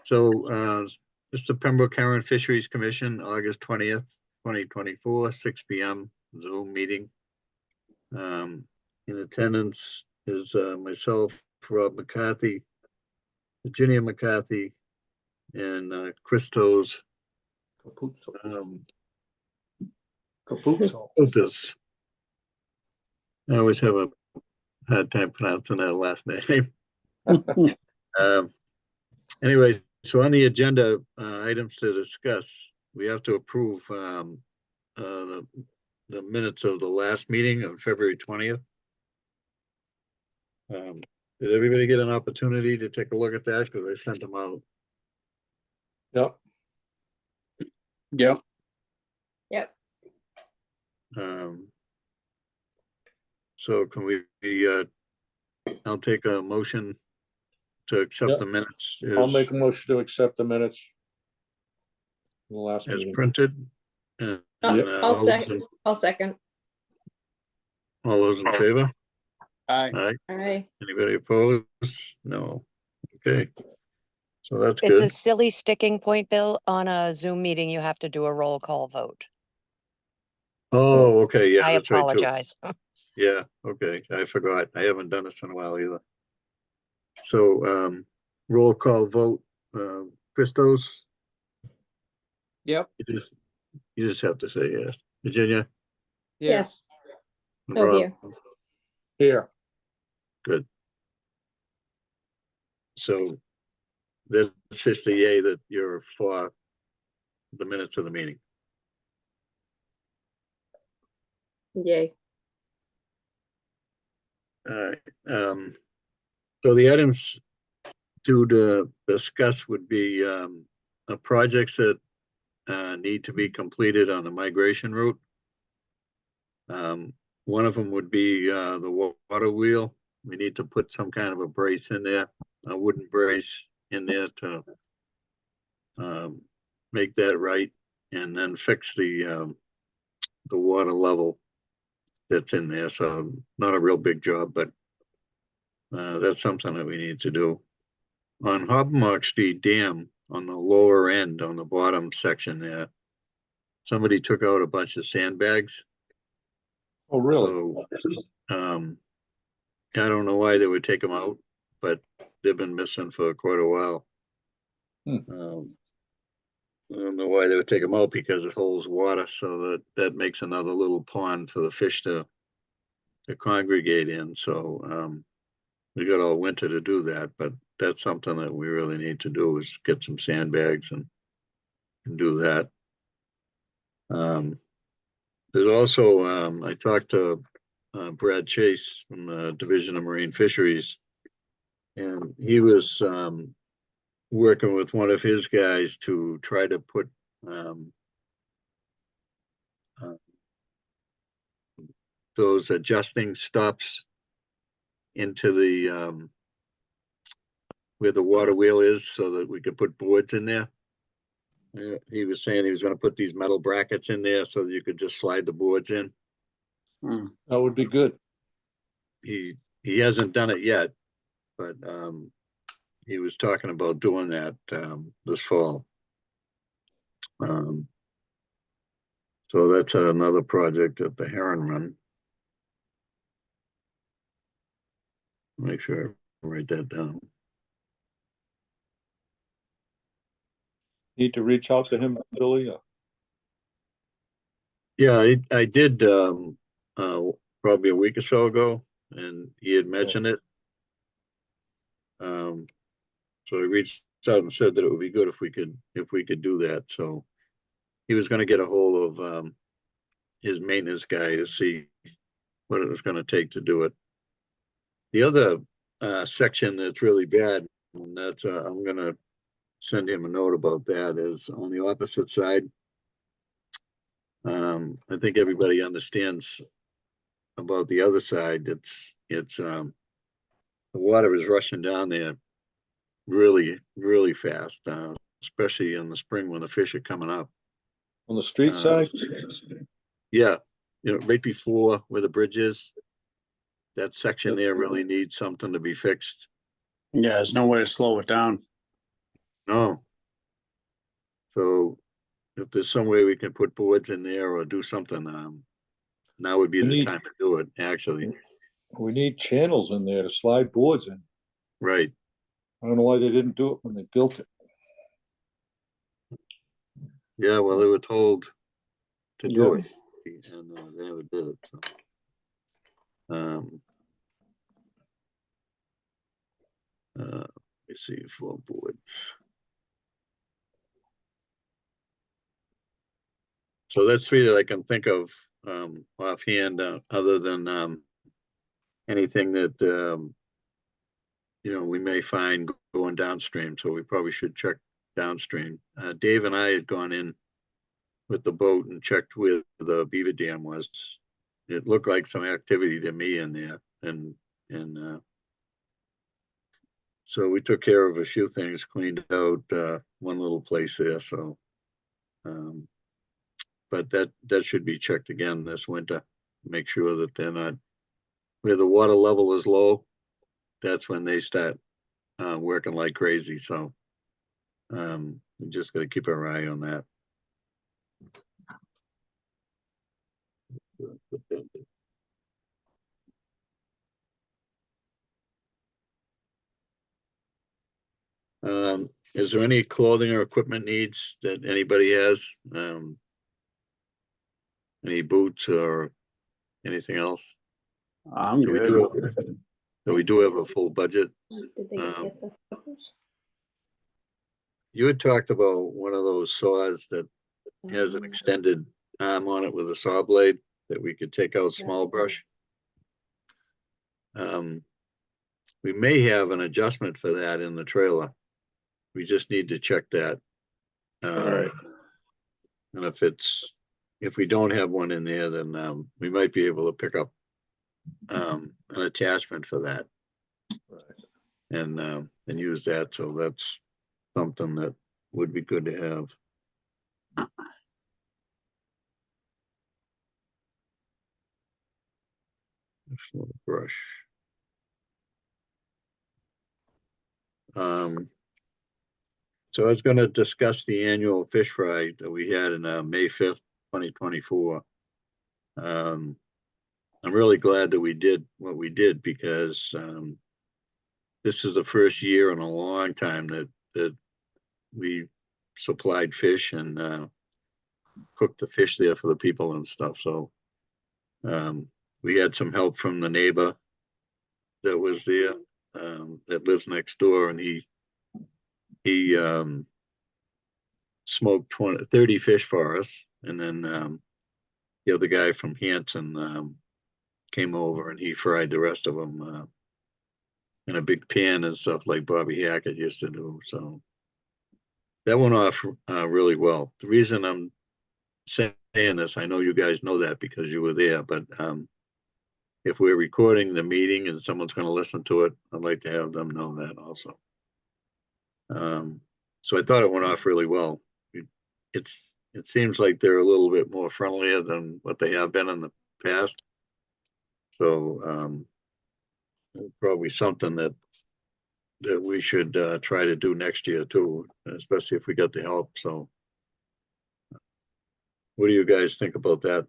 So, this is the Pembroke Fisheries Commission, August 20th, 2024, 6 p.m. Zoom meeting. In attendance is myself, Rob McCarthy, Virginia McCarthy, and Christos Capuzzo. I always have a hard time pronouncing that last name. Anyway, so on the agenda, items to discuss, we have to approve the minutes of the last meeting of February 20th. Did everybody get an opportunity to take a look at that? Because I sent them out. Yep. Yep. So can we I'll take a motion to accept Yep. the minutes I'll make a motion to accept the minutes from the last as meeting. printed. And, I'll second. all those in favor? Aye. Aye. Aye. Anybody opposed? No. Okay. So that's It's good. a silly sticking point, Bill. On a Zoom meeting, you have to do a roll call vote. Oh, okay. Yeah, I that's right too. apologize. Yeah, okay. I forgot. I haven't done this in a while either. So, roll call vote. Christos? Yep. You just have to say yes. Virginia? Yes. And Oh, Rob? here. Here. Good. So that's just the yay that you're for the minutes of the meeting. Yay. All right. So the items to discuss would be projects that need to be completed on the migration route. One of them would be the water wheel. We need to put some kind of a brace in there, a wooden brace in there to make that right, and then fix the water level that's in there. So not a real big job, but that's something that we need to do. On Hobmark Street Dam, on the lower end, on the bottom section there, somebody took out a bunch of sandbags. Oh, really? So, I don't know why they would take them out, but they've been missing for quite a while. I don't know why they would take them out, because it holds water, so that makes another little pond for the fish to congregate in. So we got all winter to do that, but that's something that we really need to do, is get some sandbags and do that. There's also I talked to Brad Chase from the Division of Marine Fisheries, and he was working with one of his guys to try to put those adjusting stops into the where the water wheel is, so that we could put boards in there. He was saying he was going to put these metal brackets in there so that you could just slide the boards in. That would be good. He hasn't done it yet, but he was talking about doing that this fall. So that's another project at the Heron Run. Make sure I write that down. Need to reach out to him, Billy. Yeah, I did probably a week or so ago, and he had mentioned it. So I reached out and said that it would be good if we could do that. So he was going to get a hold of his maintenance guy to see what it was going to take to do it. The other section that's really bad, and that's I'm going to send him a note about that, is on the opposite side. I think everybody understands about the other side. It's the water is rushing down there really, really fast, especially in the spring when the fish are coming up. On the street side? Yeah, right before where the bridge is, that section there really needs something to be fixed. Yeah, there's no way to slow it down. No. So if there's some way we can put boards in there or do something, now would be We the need- time to do it, actually. We need channels in there to slide boards in. Right. I don't know why they didn't do it when they built it. Yeah, well, they were told to do Yeah. it, and they never did it. So. Let me see, 4 boards. So that's 3 that I can think of offhand, other than anything that we may find going downstream. So we probably should check downstream. Dave and I had gone in with the boat and checked where the beaver dam was. It looked like some activity to me in there, and so we took care of a few things, cleaned out one little place there. So, but that should be checked again this winter. Make sure that they're not where the water level is low. That's when they start working like crazy. So, we just got to keep our eye on that. Is there any clothing or equipment needs that anybody has? Any boots or anything else? I'm So good. we do have a full budget. Did they get the photos? You had talked about one of those saws that has an Um, extended arm on it with a saw blade that we could take out small brush. We may have an adjustment for that in the trailer. We just need to check that. All right. And if we don't have one in there, then we might be able to pick up an attachment for that and use that. So that's something that would be good to have. Brush. So I was going to discuss the annual fish fry that we had in May 5th, 2024. I'm really glad that we did what we did because this is the first year in a long time that we supplied fish and cooked the fish there for the people and stuff. So we had some help from the neighbor that was there that lives next door, and he smoked 30 fish for us, and then the other guy from Hanson came over and he fried the rest of them in a big pan and stuff like Bobby Hackett used to do. So that went off really well. The reason I'm saying this, I know you guys know that because you were there, but if we're recording the meeting and someone's going to listen to it, I'd like to have them know that also. So I thought it went off really well. It seems like they're a little bit more friendlier than what they have been in the past. So probably something that we should try to do next year too, especially if we get the help. So what do you guys think about that?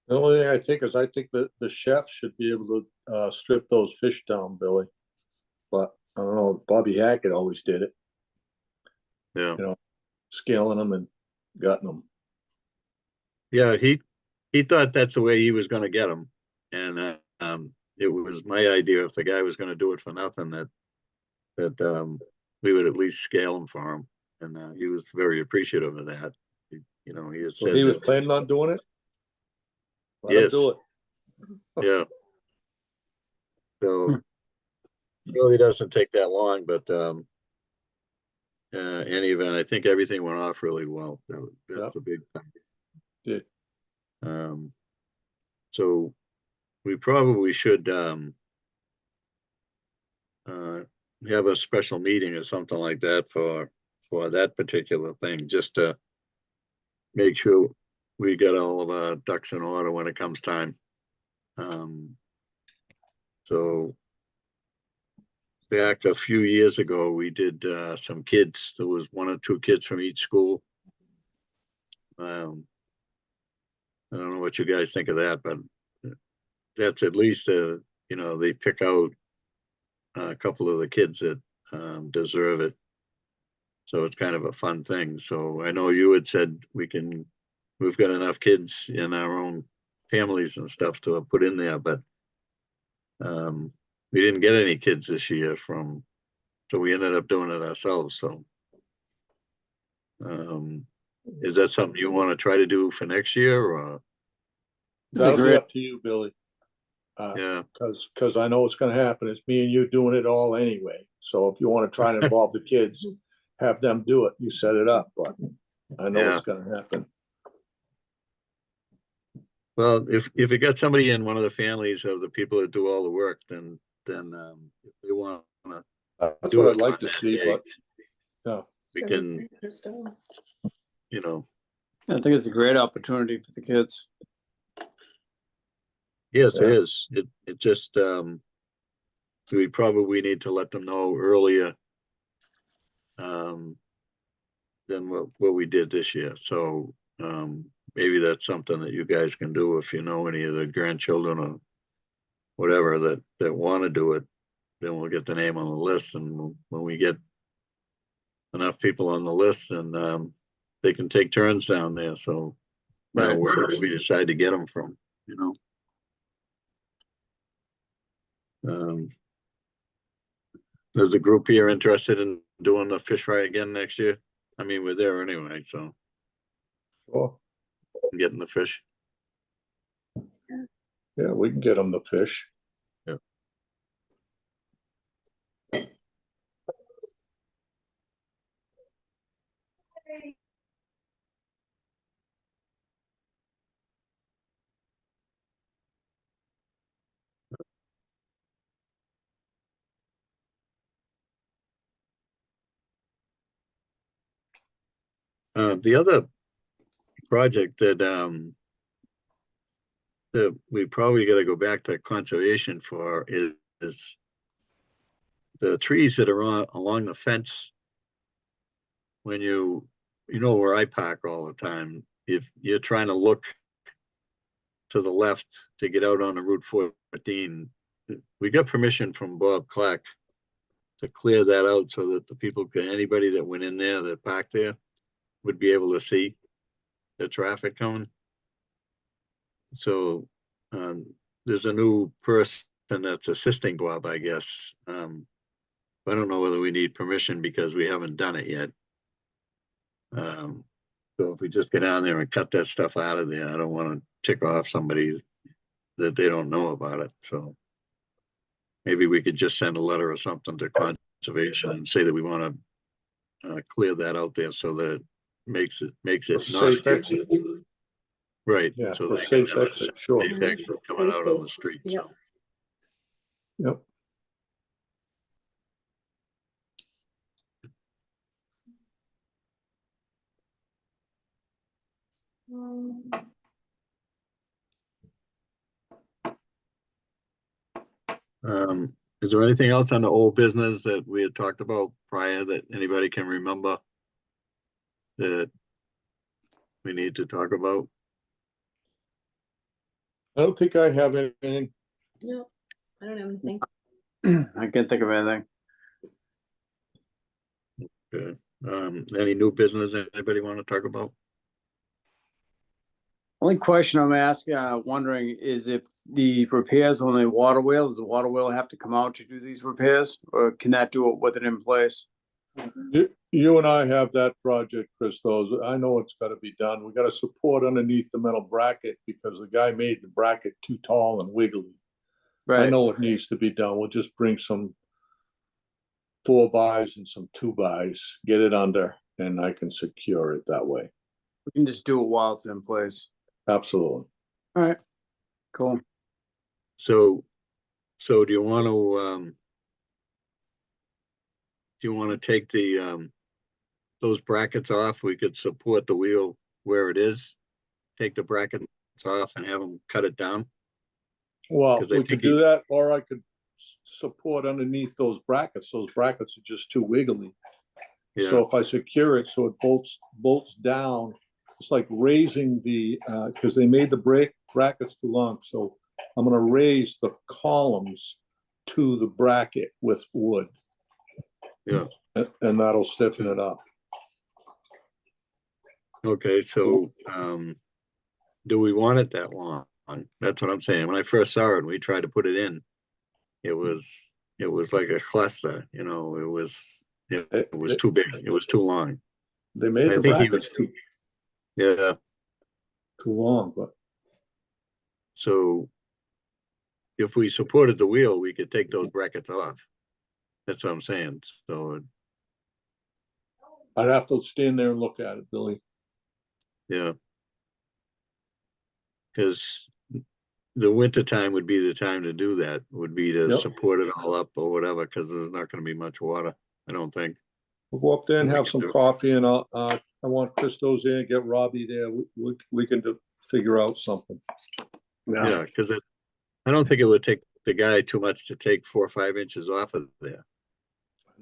The only thing I think is that the chef should be able to strip those fish down, Billy. But I don't know, Bobby Hackett always did it. Yeah. Scaling them and gutting them. Yeah, he thought that's the way he was going to get them, and it was my idea if the guy was going to do it for nothing that we would at least scale them for him, and he was very appreciative of that. He had So said he was that, planning on doing it? Let him yes, do it. yeah. So it really doesn't take that long, but any event, I think everything went off really well. That's the big thing. Did. So we probably should have a special meeting or something like that for that particular thing, just to make sure we get all of our ducks in order when it comes time. So back a few years ago, we did some kids. There was 1 or 2 kids from each school. I don't know what you guys think of that, but that's at least they pick out a couple of the kids that deserve it. So it's kind of a fun thing. So I know you had said we've got enough kids in our own families and stuff to put in there, but we didn't get any kids this year so we ended up doing it ourselves. So is that something you want to try to do for next year, or? That'll be up to you, Billy. Yeah. Cause I know what's gonna happen. It's me and you doing it all anyway. So if you want to try to involve the kids, have them do it. You set it up, but I know what's gonna happen. Well, if you got somebody in one of the families of the people that do all the work, then if they want to That's do what it I'd like on to that see, day, but yeah. we So can, it's just, I think it's a great opportunity for the kids. yes, it Yeah. is. It just, we probably need to let them know earlier than what we did this year. So maybe that's something that you guys can do if you know any of the grandchildren or whatever that want to do it. Then we'll get the name on the list, and when we get enough people on the list, then they can take turns down there. So Right. where we decide to get them from, you know. There's a group here interested in doing the fish fry again next year. I mean, we're there anyway, so Sure. getting the fish. Yeah, we can get them the fish. Yeah. The other project that we probably got to go back to conservation for is the trees that are along the fence. When you know where I park all the time, if you're trying to look to the left to get out on the Route 14, we got permission from Bob Clark to clear that out so that anybody that went in there that parked there would be able to see the traffic coming. So there's a new person that's assisting Bob, I guess. I don't know whether we need permission because we haven't done it yet. So if we just get down there and cut that stuff out of there, I don't want to tick off somebody that they don't know about it. So maybe we could just send a letter or something to conservation and say that we want to clear that out there so that it makes it not Safe exit. right. Yeah, So for they safe can have a exit, sure. safe exit coming out on the street. Yep. So. Yep. Is there anything else on the old business that we had talked about prior that anybody can remember that we need to talk about? I don't think I have anything. No, I don't have anything. I can't think of anything. Okay. Any new business that anybody want to talk about? Only question I'm asking, wondering is if the repairs on the water wheel, does the water wheel have to come out to do these repairs, or can that do it with it in place? You and I have that project, Christos. I know it's gotta be done. We gotta support underneath the metal bracket because the guy made the bracket too tall and wiggly. I Right. know it needs to be done. We'll just bring some 4x and some 2x, get it under, and I can secure it that way. We can just do it while it's in place. Absolutely. All right, cool. So do you want to take the those brackets off? We could support the wheel where it is, take the brackets off and have them cut it down. Well, 'Cause I we think could do that, or I could support underneath those brackets. Those brackets are just too wiggly. Yeah, So if I secure it so it bolts down, it's like raising the, because they made the brackets too long. So I'm gonna raise the columns to the bracket with wood. yeah. And that'll stiffen it up. Okay, so, do we want it that long? That's what I'm saying. When I first saw it, we tried to put it in. It was like a cluster, you know, it was too big. It was too long. They made I the think he was, brackets yeah, too long, but so if we supported the wheel, we could take those brackets off. That's what I'm saying. So, I'd have to stand there and look at it, Billy. yeah. Because the winter time would be the time to do that, would be to Yep. support it all up or whatever, because there's not gonna be much water, I don't think. We'll go up there and We have can some do it. coffee and I want Christos there, get Robbie there. We can figure out something. Yeah, because I don't think it would take the guy too much to take 4 or 5 inches off of there.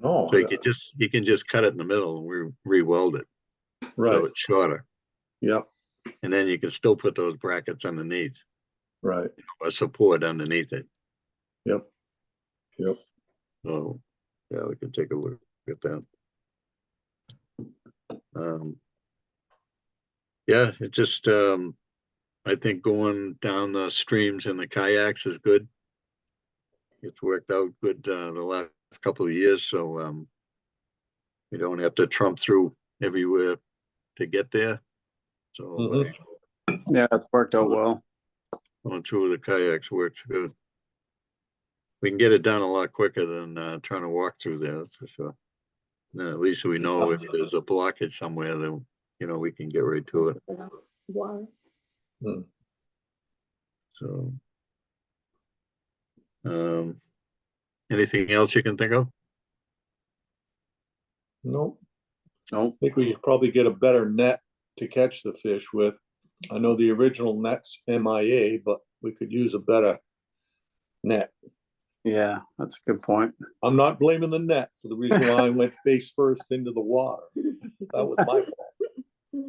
No, So you can just cut it in the middle and re-weld it. right, So it's shorter. yep, And then you can still put those brackets underneath, right, or support underneath it. yep. So, yeah, we can take a look at that. Yeah, it just, I think going down the streams in the kayaks is good. It's worked out good, the last couple of years, so, we don't have to trump through everywhere to get there. So, Mhm. Yeah, it's worked out well. going through the kayaks works good. We can get it done a lot quicker than, trying to walk through there, that's for sure. Then at least we know if there's a blockage somewhere, then, you know, we can get right to it, Water. so. Anything else you can think of? Nope. Nope. I think we could probably get a better net to catch the fish with. I know the original net's MIA, but we could use a better net. Yeah, that's a good point. I'm not blaming the net for the reason why I went face first into the water. That was my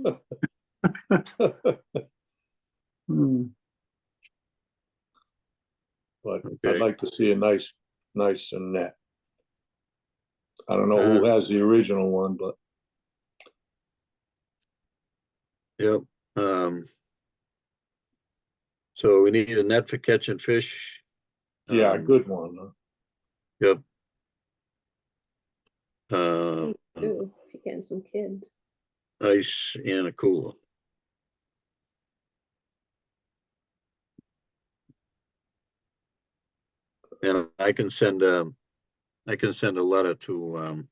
fault. Hmm. But Okay. I'd like to see a nice net. I don't know who has the original one, but Yep. So we need a net for catching fish. yeah, a good one. Yep. Uh, Ooh, you're getting some kids. ice and a cooler. And I can send a letter to,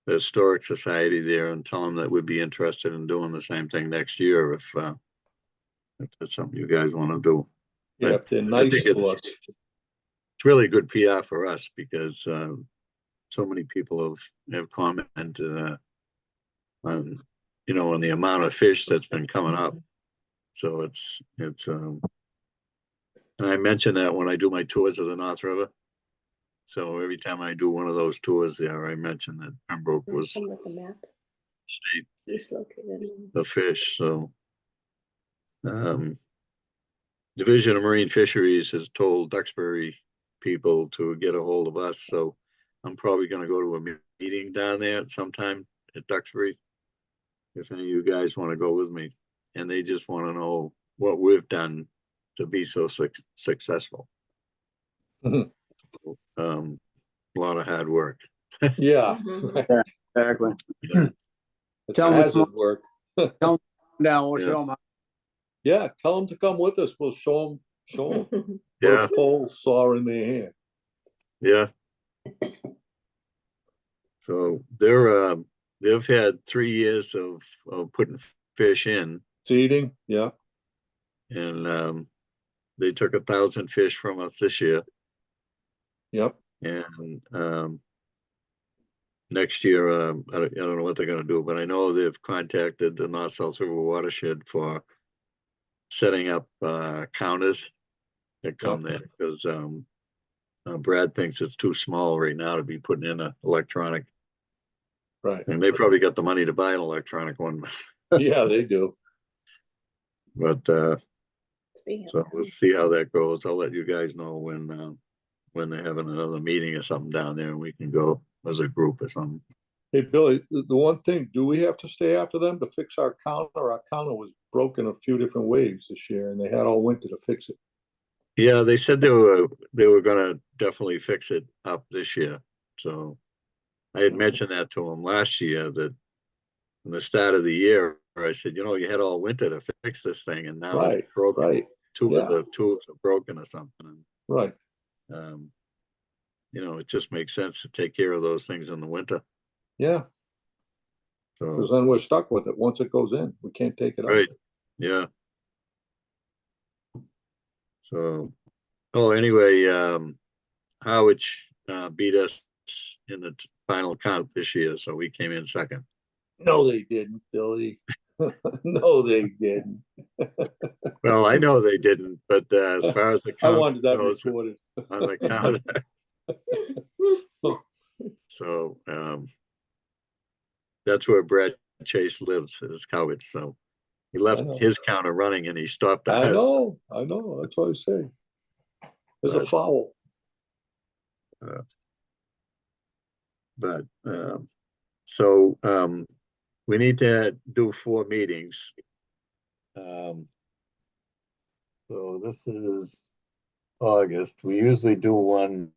the Historic Society there and tell them that we'd be interested in doing the same thing next year if that's something you guys want to do. Yeah, if they're I nice think to us. it's really good PR for us because so many people have commented on, you know, on the amount of fish that's been coming up. So it's and I mention that when I do my tours of the North River. So every time I do one of those tours there, I mention that Pembroke was Come with a map. state He's located in. the fish. So Division of Marine Fisheries has told Duxbury people to get a hold of us. So I'm probably going to go to a meeting down there at sometime at Duxbury. If any of you guys want to go with me, and they just want to know what we've done to be so successful. Mhm. A lot of hard work. Yeah, Mhm. right. Yeah, exactly. It's Tell 'em it's hazard work. Down, we'll Yeah. show them. Yeah, tell them to come with us. We'll show them. Put Yeah, a pole saw in their hand. yeah. So they've had 3 years of putting fish in, Seeding, yeah, and they took 1,000 fish from us this year, yep. and next year I don't know what they're going to do, but I know they've contacted the North South River Watershed for setting up counters that come there because Brad thinks it's too small right now to be putting in an electronic, Right. and they probably got the money to buy an electronic one. Yeah, they do. But, Speaking of so we'll see how that goes. I'll let you guys know when they're having another meeting or something down there and we can go as a group or something. Hey, Billy, the one thing, do we have to stay after them to fix our counter? Our counter was broken a few different ways this year and they had all winter to fix it. Yeah, they said they were gonna definitely fix it up this year. So I had mentioned that to them last year, that in the start of the year, I said, you had all winter to fix this thing and now it's Right, broken. right, Two yeah. of the tubes are broken or something. right. And, it just makes sense to take care of those things in the winter. Yeah, because So, then we're stuck with it. Once it goes in, we can't take it out. right, yeah. So, oh, anyway, Howard beat us in the final count this year, so we came in second. No, they didn't, Billy. No, they didn't. Well, I know they didn't, but as far as the I count wanted that goes recorded. on the count, so that's where Brad Chase lives, is Howard. So he I left know. his counter running and he stopped I ours. know, that's what I say. There's a But- foul. But so we need to do 4 meetings. So this is August. We usually do one.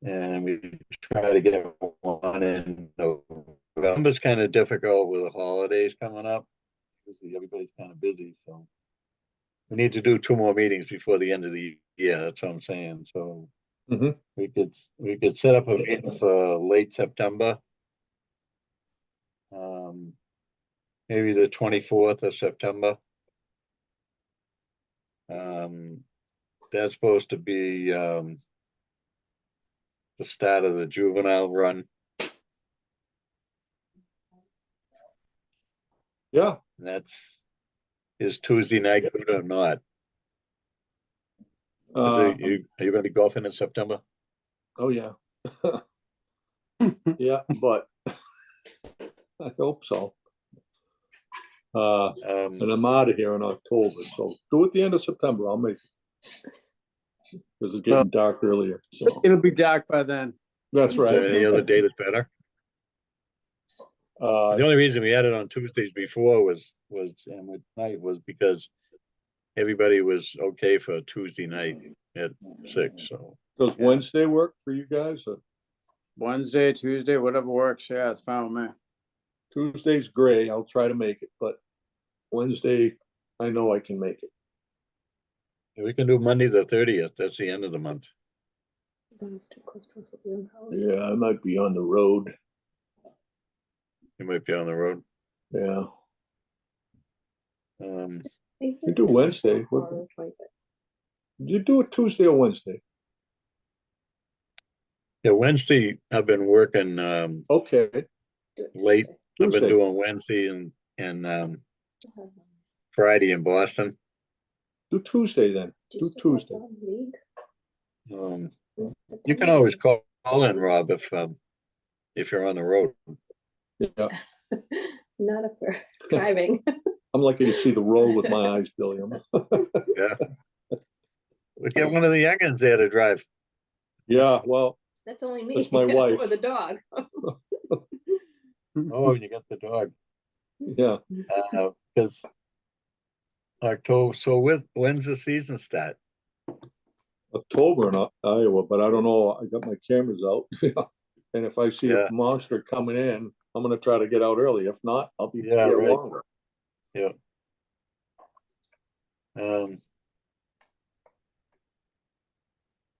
And we try to get one in November. It's kind of difficult with the holidays coming up. Usually everybody's kind of busy, so we need to do 2 more meetings before the end of the year. That's what I'm saying. So Mhm. we could set up a meeting for late September. Maybe the 24th of September. That's supposed to be the start of the juvenile run. Yeah, And is Tuesday night good or not? Are you gonna be golfing in September? oh, yeah. Yeah, but I hope so. And I'm out of here in October, so do it the end of September, I'll make it. Because it's getting dark earlier, so, It'll be dark by then. that's is there any right. other date is better? The only reason we had it on Tuesdays before was and with night was because everybody was okay for Tuesday night at 6. So Does Wednesday work for you guys? Or Wednesday, Tuesday, whatever works. Yeah, it's fine with me. Tuesday's gray, I'll try to make it, but Wednesday, I know I can make it. we can do Monday the 30th. That's the end of the month. It's too close to us to leave the house. Yeah, I might be on the road, You might be on the road. yeah. You do Wednesday. You do it Tuesday or Wednesday? Yeah, Wednesday, I've been working Okay, late. I've been Tuesday. doing Wednesday and Friday in Boston. Do Tuesday then, do Tuesday. You can always call in, Rob, if you're on the road. Yeah, Not if we're driving. I'm lucky to see the road with my eyes, Billy. Yeah. We get one of the youngins there to drive. Yeah, well, That's only me. That's my wife. Or the dog. Oh, you got the dog. yeah, Because October. So when's the season start? October in Iowa, but I don't know, I got my cameras out. And if I see Yeah. a monster coming in, I'm gonna try to get out early. If not, I'll be Yeah, here right. longer. Yeah.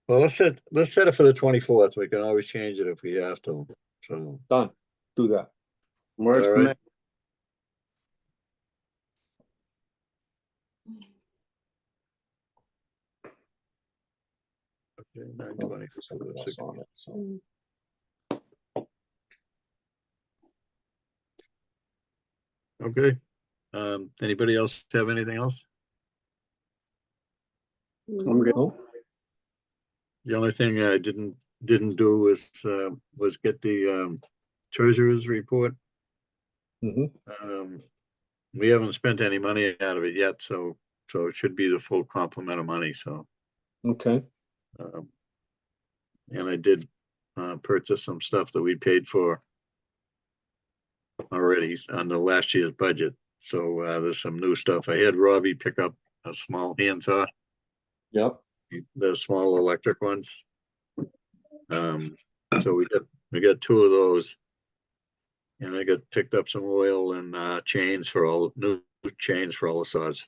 Well, let's set it for the 24th. We can always change it if we have to. So, Done, do that. Works All for me. right. Okay, 9:20. Something else on it, so. Okay. Anybody else have anything else? I'm good. Oh, The only thing I didn't do was get the treasurer's report. mhm, We haven't spent any money out of it yet, so it should be the full complement of money, so. okay, um, And I did purchase some stuff that we paid for already on the last year's budget. So there's some new stuff. I had Robbie pick up a small handsaw, yep, the small electric ones. So we got two of those. And I got picked up some oil and chains for all new chains for all the saws.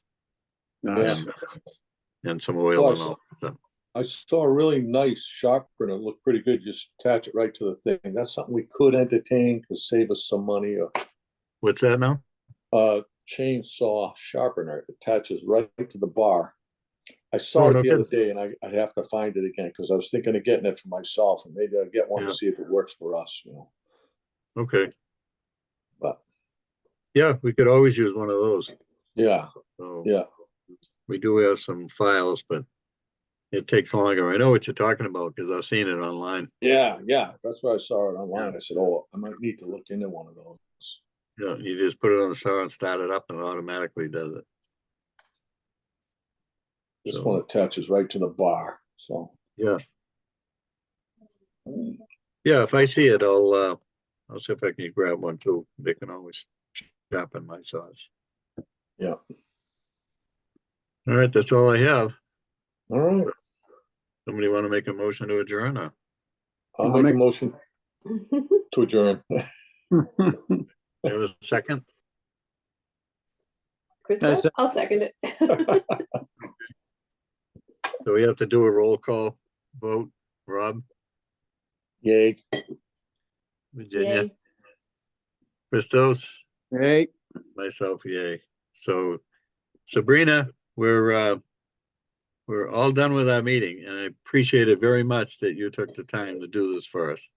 Nice. And some oil Plus, and all. So, I saw a really nice sharpener, it looked pretty good, just attach it right to the thing, that's something we could entertain, could save us some money, what's that now? chainsaw sharpener, it attaches right to the bar. I saw Oh, it no the other kidding. day and I'd have to find it again, because I was thinking of getting it for myself, and maybe I'll get one to Yeah. see if it works for us, Okay. but, Yeah, we could always use one of those. yeah, So yeah. we do have some files, but it takes longer. I know what you're talking about because I've seen it online. Yeah, yeah, that's why I saw it online. I said, oh, I might need to look into one of those. Yeah, you just put it on the saw and start it up and it automatically does it. This So, one attaches right to the bar, so. yeah. Yeah, if I see it, I'll see if I can grab one too. They can always sharpen my saws. Yeah, All right, that's all I have. all right, Somebody want to make a motion to adjourn or? I'll I'll make a make- motion to adjourn. There was a second? Krista, I'll second it. So we have to do a roll call vote. Rob, Yay, Virginia, Yay. Christos, Hey, myself, yay. So Sabrina, we're all done with our meeting and I appreciate it very much that you took the time to do this for us.